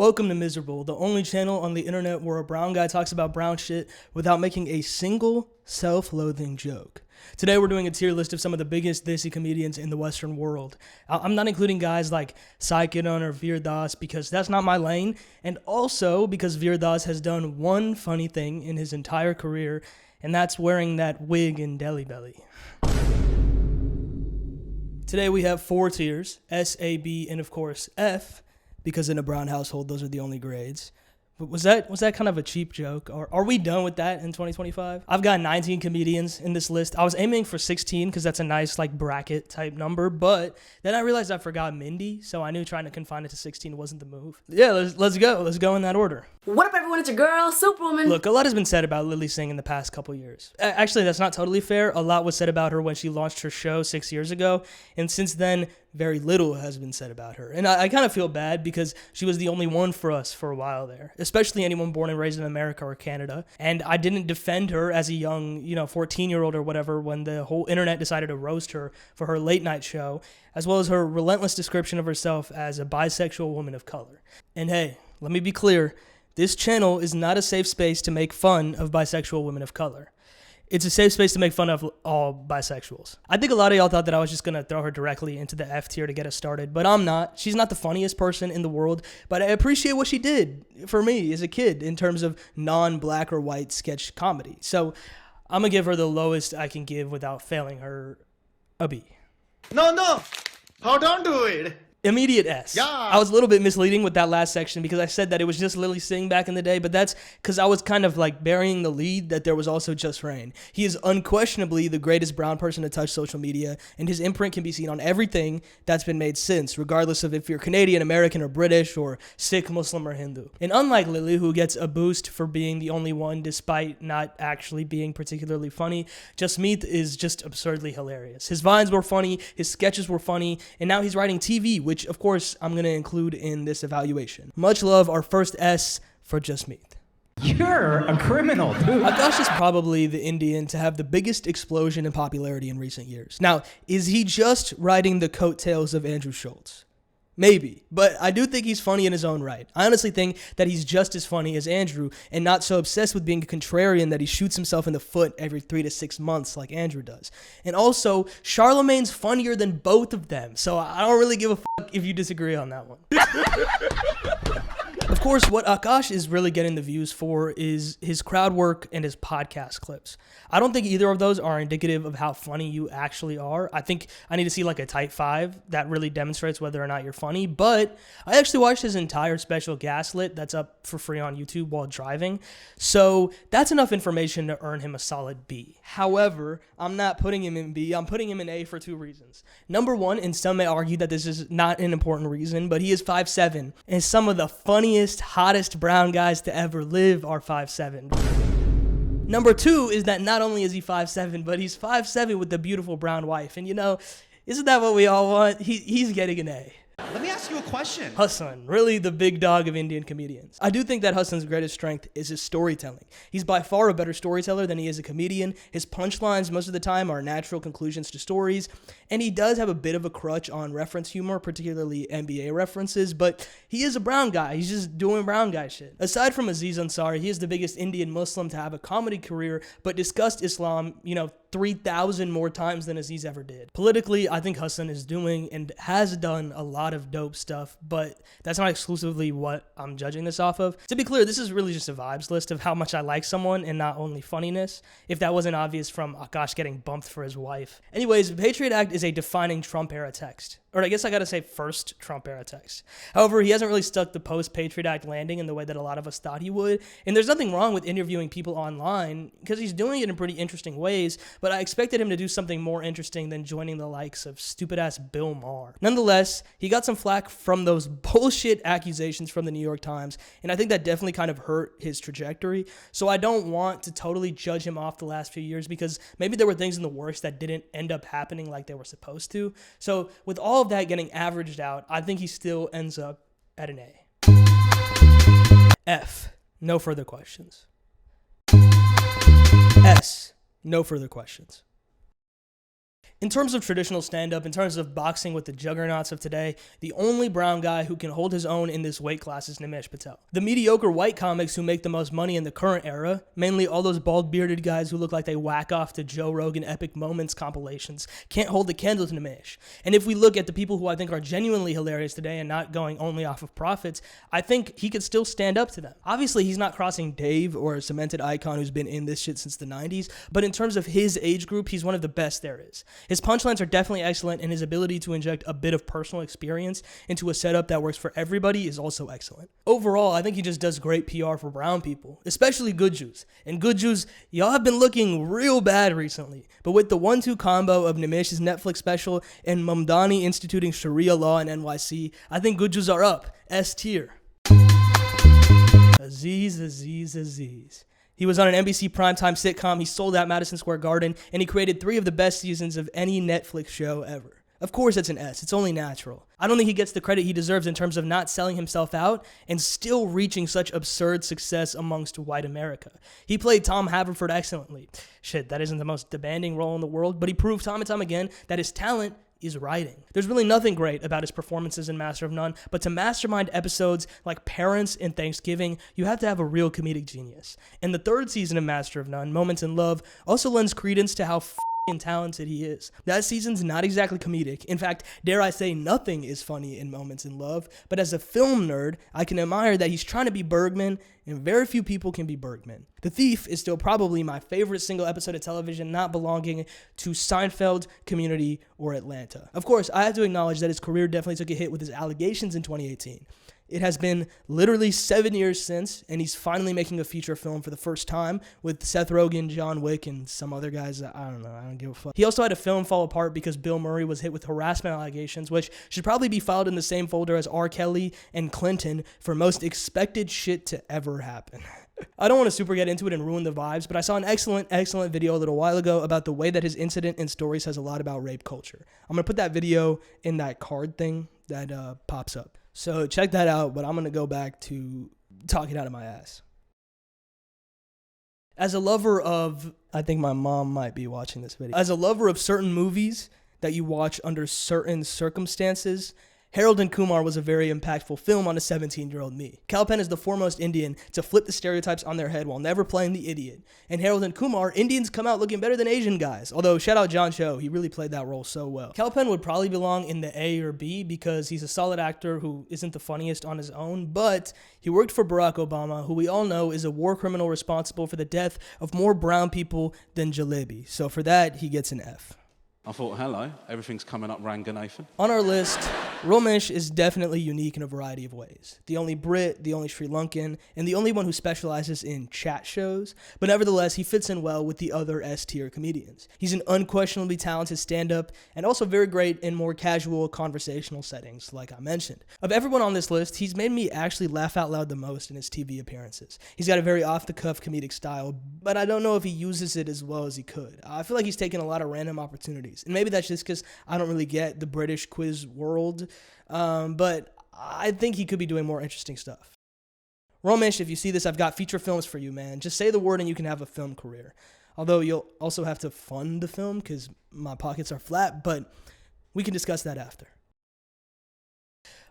Welcome to Miserable, the only channel on the internet where a brown guy talks about brown shit without making a single self-loathing joke. Today we're doing a tier list of some of the biggest desi comedians in the Western world. I'm not including guys like Sai Kiran or Veer Das because that's not my lane, and also because Veer Das has done one funny thing in his entire career, and that's wearing that wig in Delhi Belly. Today we have 4 tiers, S, A, B, and of course F, because in a brown household, those are the only grades. But was that kind of a cheap joke? Or are we done with that in 2025? I've got 19 comedians in this list. I was aiming for 16 because that's a nice like bracket type number, but then I realized I forgot Mindy, so I knew trying to confine it to 16 wasn't the move. Yeah, let's go. Let's go in that order. What up, everyone? It's your girl, Superwoman. Look, a lot has been said about Lilly Singh in the past couple years. Actually, that's not totally fair. A lot was said about her when she launched her show 6 years ago, and since then, very little has been said about her. And I kind of feel bad because she was the only one for us for a while there, especially anyone born and raised in America or Canada. And I didn't defend her as a young, 14-year-old or whatever when the whole internet decided to roast her for her late night show, as well as her relentless description of herself as a bisexual woman of color. And hey, let me be clear, this channel is not a safe space to make fun of bisexual women of color. It's a safe space to make fun of all bisexuals. I think a lot of y'all thought that I was just gonna throw her directly into the F tier to get us started, but I'm not. She's not the funniest person in the world, but I appreciate what she did for me as a kid in terms of non-black or white sketch comedy. So I'm gonna give her the lowest I can give without failing her, a B. No, hold on to it. Immediate S. Yeah. I was a little bit misleading with that last section because I said that it was just Lilly Singh back in the day, but that's because I was kind of like burying the lead that there was also Just Rain. He is unquestionably the greatest brown person to touch social media, and his imprint can be seen on everything that's been made since, regardless of if you're Canadian, American, or British, or Sikh, Muslim, or Hindu. And unlike Lilly, who gets a boost for being the only one despite not actually being particularly funny, Jasmeet is just absurdly hilarious. His vines were funny, his sketches were funny, and now he's writing TV, which of course I'm going to include in this evaluation. Much love, our first S for Jasmeet. You're a criminal, dude. Akash is probably the Indian to have the biggest explosion in popularity in recent years. Now, is he just riding the coattails of Andrew Schulz? Maybe, but I do think he's funny in his own right. I honestly think that he's just as funny as Andrew and not so obsessed with being a contrarian that he shoots himself in the foot every 3 to 6 months like Andrew does. And also, Charlemagne's funnier than both of them, so I don't really give a fuck if you disagree on that one. Of course, what Akash is really getting the views for is his crowd work and his podcast clips. I don't think either of those are indicative of how funny you actually are. I think I need to see like a type 5 that really demonstrates whether or not you're funny, but I actually watched his entire special Gaslit that's up for free on YouTube while driving, so that's enough information to earn him a solid B. However, I'm not putting him in B, I'm putting him in A for 2 reasons. Number one, and some may argue that this is not an important reason, but he is 5'7", and some of the funniest, hottest brown guys to ever live are 5'7". Number two is that not only is he 5'7", but he's 5'7" with a beautiful brown wife. And isn't that what we all want? He's getting an A. Let me ask you a question. Hasan, really the big dog of Indian comedians. I do think that Hasan's greatest strength is his storytelling. He's by far a better storyteller than he is a comedian. His punchlines most of the time are natural conclusions to stories, and he does have a bit of a crutch on reference humor, particularly NBA references, but he is a brown guy. He's just doing brown guy shit. Aside from Aziz Ansari, he is the biggest Indian Muslim to have a comedy career, but discussed Islam, 3,000 more times than Aziz ever did. Politically, I think Hasan is doing and has done a lot of dope stuff, but that's not exclusively what I'm judging this off of. To be clear, this is really just a vibes list of how much I like someone and not only funniness, if that wasn't obvious from Akash getting bumped for his wife. Anyways, Patriot Act is a defining Trump-era text. Or I guess I gotta say first Trump-era text. However, he hasn't really stuck the post-Patriot Act landing in the way that a lot of us thought he would, and there's nothing wrong with interviewing people online, because he's doing it in pretty interesting ways, but I expected him to do something more interesting than joining the likes of stupid-ass Bill Maher. Nonetheless, he got some flack from those bullshit accusations from the New York Times, and I think that definitely kind of hurt his trajectory, so I don't want to totally judge him off the last few years, because maybe there were things in the works that didn't end up happening like they were supposed to. So with all of that getting averaged out, I think he still ends up at an A. F, no further questions. S, no further questions. In terms of traditional stand-up, in terms of boxing with the juggernauts of today, the only brown guy who can hold his own in this weight class is Nimesh Patel. The mediocre white comics who make the most money in the current era, mainly all those bald-bearded guys who look like they whack off to Joe Rogan Epic Moments compilations, can't hold the candle to Nimesh. And if we look at the people who I think are genuinely hilarious today and not going only off of profits, I think he could still stand up to them. Obviously, he's not crossing Dave or a cemented icon who's been in this shit since the 90s, but in terms of his age group, he's one of the best there is. His punchlines are definitely excellent, and his ability to inject a bit of personal experience into a setup that works for everybody is also excellent. Overall, I think he just does great PR for brown people, especially Good Jews. And Good Jews, y'all have been looking real bad recently, but with the 1-2 combo of Nimesh's Netflix special and Mamdani instituting Sharia law in NYC, I think Good Jews are up, S tier. Aziz. He was on an NBC primetime sitcom, he sold out Madison Square Garden, and he created 3 of the best seasons of any Netflix show ever. Of course it's an S, it's only natural. I don't think he gets the credit he deserves in terms of not selling himself out and still reaching such absurd success amongst white America. He played Tom Haverford excellently. Shit, that isn't the most demanding role in the world, but he proved time and time again that his talent is writing. There's really nothing great about his performances in Master of None, but to mastermind episodes like Parents and Thanksgiving, you have to have a real comedic genius. And the 3rd season of Master of None, Moments in Love, also lends credence to how f***ing talented he is. That season's not exactly comedic. In fact, dare I say, nothing is funny in Moments in Love, but as a film nerd, I can admire that he's trying to be Bergman, and very few people can be Bergman. The Thief is still probably my favorite single episode of television not belonging to Seinfeld, Community, or Atlanta. Of course, I have to acknowledge that his career definitely took a hit with his allegations in 2018. It has been literally 7 years since, and he's finally making a feature film for the first time with Seth Rogen, John Wick, and some other guys that I don't know, I don't give a fuck. He also had a film fall apart because Bill Murray was hit with harassment allegations, which should probably be filed in the same folder as R. Kelly and Clinton for most expected shit to ever happen. I don't want to super get into it and ruin the vibes, but I saw an excellent video a little while ago about the way that his incident in story says a lot about rape culture. I'm going to put that video in that card thing that pops up. So check that out, but I'm going to go back to talking out of my ass. As a lover of, I think my mom might be watching this video. As a lover of certain movies that you watch under certain circumstances, Harold and Kumar was a very impactful film on a 17-year-old me. Kal Penn is the foremost Indian to flip the stereotypes on their head while never playing the idiot. And Harold and Kumar, Indians come out looking better than Asian guys. Although, shout out John Cho, he really played that role so well. Kal Penn would probably belong in the A or B because he's a solid actor who isn't the funniest on his own, but he worked for Barack Obama, who we all know is a war criminal responsible for the death of more brown people than Jalebi. So for that, he gets an F. I thought, hello, everything's coming up Ranganathan. On our list, Romesh is definitely unique in a variety of ways. The only Brit, the only Sri Lankan, and the only one who specializes in chat shows, but nevertheless, he fits in well with the other S-tier comedians. He's an unquestionably talented stand-up, and also very great in more casual conversational settings, like I mentioned. Of everyone on this list, he's made me actually laugh out loud the most in his TV appearances. He's got a very off-the-cuff comedic style, but I don't know if he uses it as well as he could. I feel like he's taken a lot of random opportunities. And maybe that's just because I don't really get the British quiz world, but I think he could be doing more interesting stuff. Romesh, if you see this, I've got feature films for you, man. Just say the word and you can have a film career. Although you'll also have to fund the film because my pockets are flat, but we can discuss that after.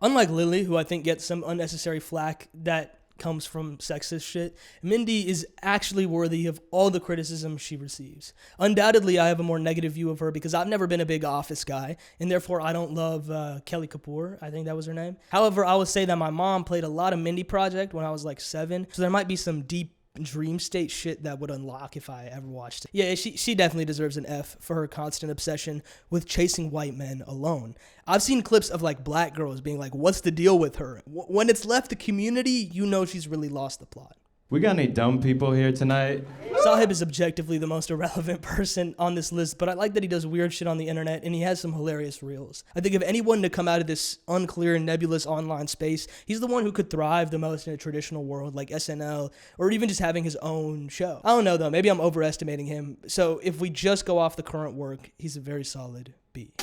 Unlike Lily, who I think gets some unnecessary flack that comes from sexist shit, Mindy is actually worthy of all the criticism she receives. Undoubtedly, I have a more negative view of her because I've never been a big Office guy, and therefore I don't love Kelly Kapoor, I think that was her name. However, I would say that my mom played a lot of Mindy Project when I was like 7, so there might be some deep dream state shit that would unlock if I ever watched it. Yeah, she definitely deserves an F for her constant obsession with chasing white men alone. I've seen clips of like black girls being like, what's the deal with her? When it's left the Community, you know she's really lost the plot. We got any dumb people here tonight? Sahib is objectively the most irrelevant person on this list, but I like that he does weird shit on the internet and he has some hilarious reels. I think if anyone to come out of this unclear and nebulous online space, he's the one who could thrive the most in a traditional world like SNL or even just having his own show. I don't know though, maybe I'm overestimating him. So if we just go off the current work, he's a very solid B.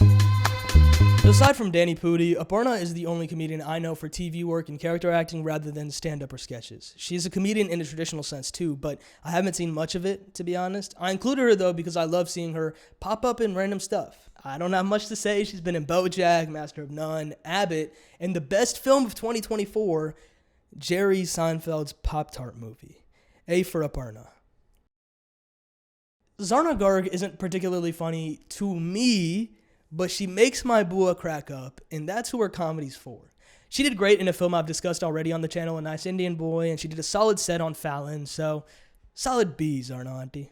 So aside from Danny Pudi, Aparna is the only comedian I know for TV work and character acting rather than stand-up or sketches. She's a comedian in a traditional sense too, but I haven't seen much of it, to be honest. I included her though because I love seeing her pop up in random stuff. I don't have much to say. She's been in BoJack, Master of None, Abbott, and the best film of 2024, Jerry Seinfeld's Pop-Tart movie. A for Aparna. Zarna Garg isn't particularly funny to me, but she makes my bua crack up, and that's who her comedy's for. She did great in a film I've discussed already on the channel, A Nice Indian Boy, and she did a solid set on Fallon, so solid B, Zarna auntie.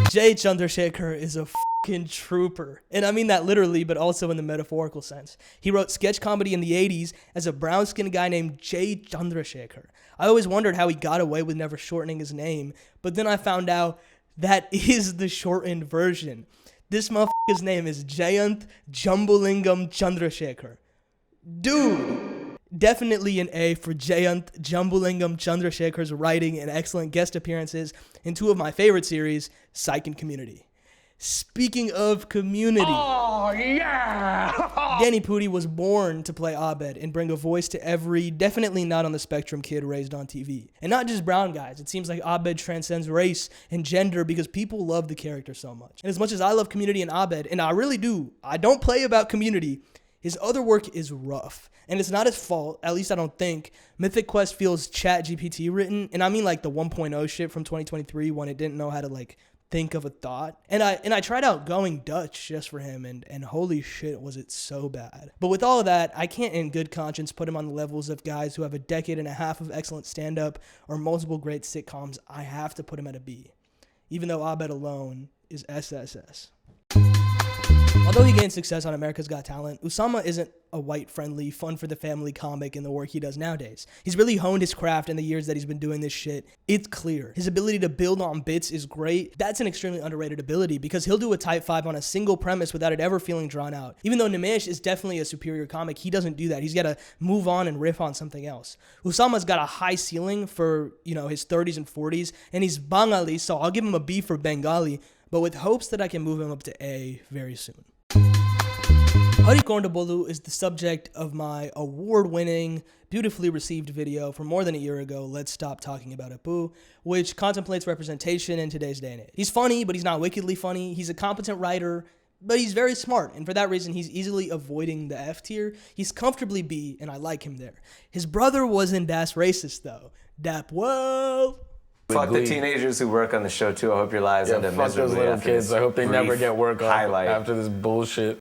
Jay Chandrasekhar is a fucking trooper, and I mean that literally, but also in the metaphorical sense. He wrote sketch comedy in the 80s as a brown-skinned guy named Jay Chandrasekhar. I always wondered how he got away with never shortening his name, but then I found out that is the shortened version. This motherfucker's name is Jayanth Jambulingam Chandrasekhar. Dude! Definitely an A for Jayanth Jambulingam Chandrasekhar's writing and excellent guest appearances in two of my favorite series, Psych and Community. Speaking of Community, oh yeah! Danny Pudi was born to play Abed and bring a voice to every definitely not on the spectrum kid raised on TV. And not just brown guys. It seems like Abed transcends race and gender because people love the character so much. And as much as I love Community and Abed, and I really do, I don't play about Community, his other work is rough. And it's not his fault, at least I don't think. Mythic Quest feels ChatGPT written, and I mean like the 1.0 shit from 2023 when it didn't know how to like think of a thought. And I tried out Going Dutch just for him, and holy shit was it so bad. But with all of that, I can't in good conscience put him on the levels of guys who have a decade and a half of excellent stand-up or multiple great sitcoms. I have to put him at a B, even though Abed alone is SSS. Although he gained success on America's Got Talent, Usama isn't a white-friendly, fun-for-the-family comic in the work he does nowadays. He's really honed his craft in the years that he's been doing this shit. It's clear. His ability to build on bits is great. That's an extremely underrated ability because he'll do a type 5 on a single premise without it ever feeling drawn out. Even though Nimesh is definitely a superior comic, he doesn't do that. He's got to move on and riff on something else. Usama's got a high ceiling for, his 30s and 40s, and he's Bengali, so I'll give him a B for Bengali, but with hopes that I can move him up to A very soon. Hari Kondabolu is the subject of my award-winning, beautifully received video from more than a year ago, Let's Stop Talking About Apu, which contemplates representation in today's day and age. He's funny, but he's not wickedly funny. He's a competent writer, but he's very smart, and for that reason, he's easily avoiding the F tier. He's comfortably B, and I like him there. His brother wasn't Das racist, though. Dap well. Fuck the teenagers who work on the show, too. I hope your lives end up fuck miserably those little after kids. this I hope they never get work highlight. after this bullshit.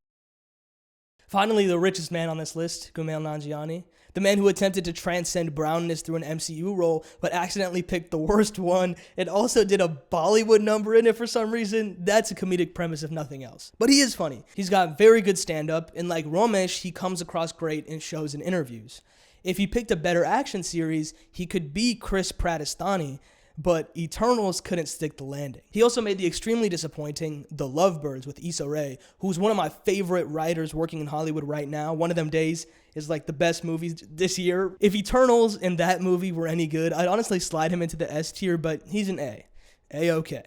Finally, the richest man on this list, Kumail Nanjiani. The man who attempted to transcend brownness through an MCU role, but accidentally picked the worst one, and also did a Bollywood number in it for some reason. That's a comedic premise if nothing else. But he is funny. He's got very good stand-up, and like Romesh, he comes across great in shows and interviews. If he picked a better action series, he could be Chris Prattistani, but Eternals couldn't stick the landing. He also made the extremely disappointing The Lovebirds with Issa Rae, who's one of my favorite writers working in Hollywood right now. One of Them Days is like the best movies this year. If Eternals and that movie were any good, I'd honestly slide him into the S tier, but he's an A. A-okay.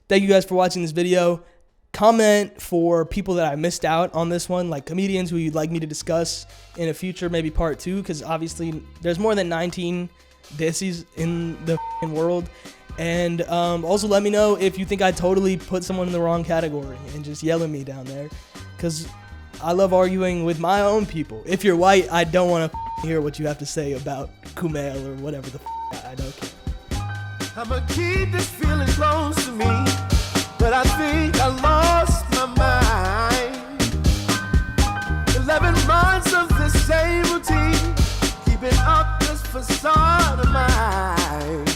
Thank you guys for watching this video. Comment for people that I missed out on this one, like comedians who you'd like me to discuss in a future, maybe part 2, because obviously there's more than 19 Desis in the world. And also let me know if you think I totally put someone in the wrong category and just yell at me down there, because I love arguing with my own people. If you're white, I don't want to hear what you have to say about Kumail or whatever the I don't care. I'ma keep this feeling close to me, but I think I lost my mind.